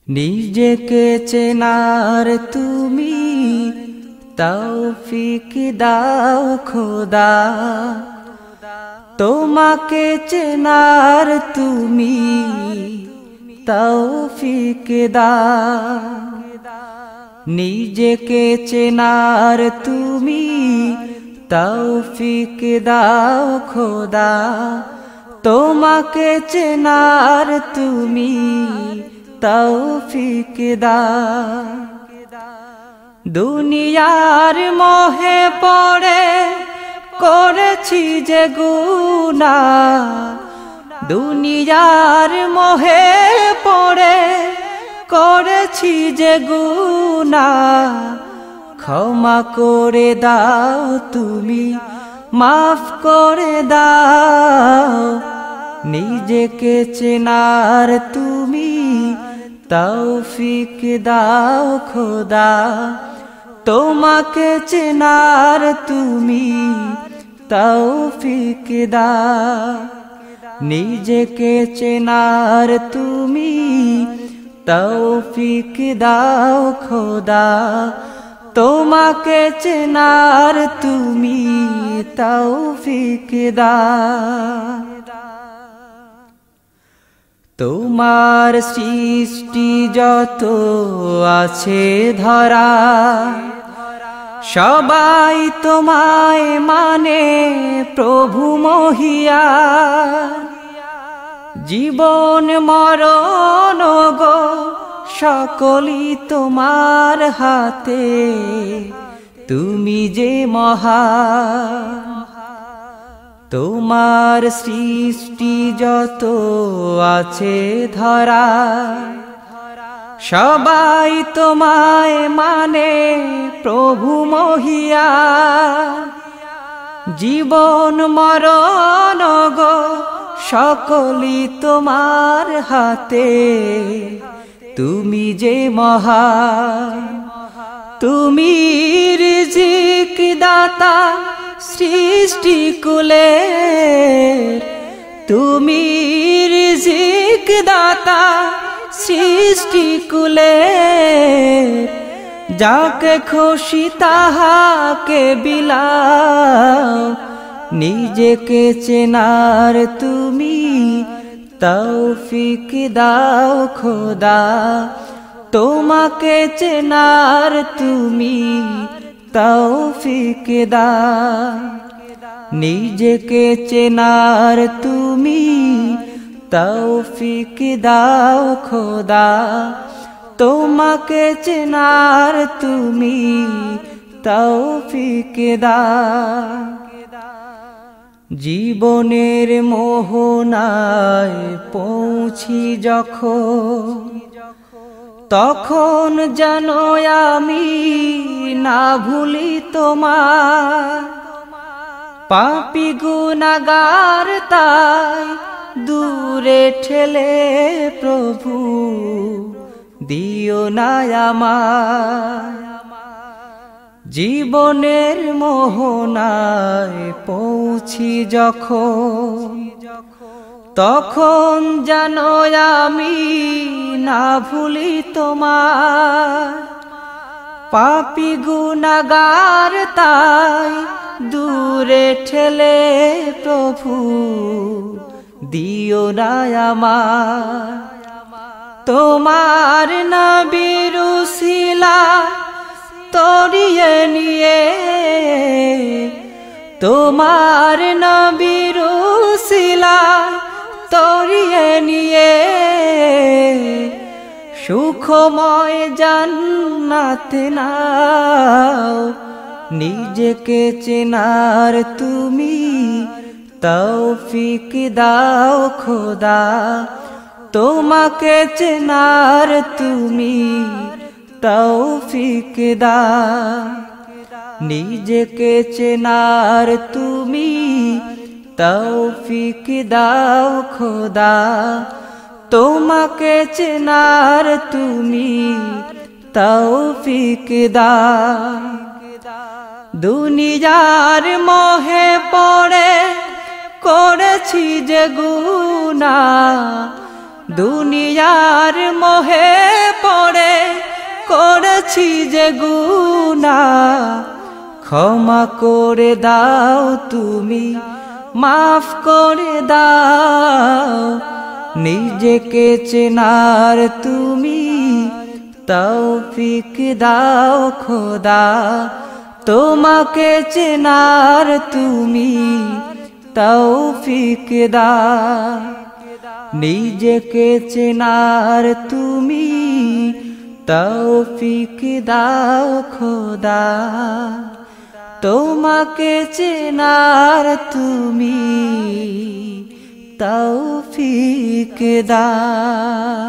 নিজেকে চেনার তুমি তৌফিক দাও খোদা, তোমাকে চেনার তুমি তৌফিক দাও। নিজেকে চেনার তুমি তৌফিক দাও খোদা, তোমাকে চেনার তুমি তৌফিক দাও। দুনিয়ার মোহে পড়ে করেছি যে গুনাহ, দুনিয়ার মোহে পড়ে করেছি যে গুনাহ, ক্ষমা করে দাও তুমি, মাফ করে দাও। নিজেকে চেনার তুমি তৌফিক দাও খোদা, তোমাকে চেনার তুমি তৌফিক দাও। নিজেকে চেনার তুমি তৌফিক দাও খোদা, তোমাকে চেনার তুমি তৌফিক দাও। তোমার সৃষ্টি যত আছে ধরা, সবাই তোমায় মানে প্রভু মহিয়ান। জীবন মরণ গো সকলই তোমার হাতে, তুমি যে মহান। তোমার সৃষ্টি যত আছে ধরা, সবাই তোমায় মানে প্রভু মহিয়ান। জীবন মরণ গো সকলই তোমার হাতে, তুমি যে মহান। তুমি রিজিক দাতা সৃষ্টি কুলের, তুমি রিজিক দাতা সৃষ্টি কুলের। যাকে খুশি তাহাকে বিলাও, নিজেকে চেনার তুমি তৌফিক দাও খোদা, তোমাকে চেনার তুমি তৌফিক দাও। নিজেকে চেনার তুমি তৌফিক দাও খোদা, তোমাকে চেনার তুমি তৌফিক দাও। জীবনের মোহনায় পৌঁছি যখন, তখন যেন আমি না ভুলি তোমার। পাপী গুনাহগার তাই দূরে ঠেলে প্রভু দিও না আমায়। জীবনের মোহনায় পৌঁছি যখন, তখন যেন আমি না ভুলি তোমার। পাপী গুনাহগার তাই দূরে ঠেলে প্রভু দিও না আমায়। তোমার নবীর উসিলা তরিয়ে নিয়ে, তোমার নবীর উসিলা তরিয়ে নিয়ে, সুখময় জান্নাতে নাও। নিজেকে চেনার তুমি তৌফিক দাও খোদা, তোমাকে চেনার তুমি তৌফিক দাও। নিজেকে চেনার তুমি তৌফিক দাও খোদা, তোমাকে চেনার তুমি তৌফিক দাও। দুনিয়ার মোহে পড়ে করেছি যে গুনাহ, দুনিয়ার মোহে করেছি যে গুনাহ ক্ষমা করে দাও তুমি, মাফ করে দাও। নিজেকে চেনার তুমি তৌফিক দাও খোদা, তোমাকে চেনার তুমি তৌফিক দাও। নিজেকে চেনার তুমি তৌফিক দাও খোদা, তোমাকে চেনার তুমি তৌফিক দাও।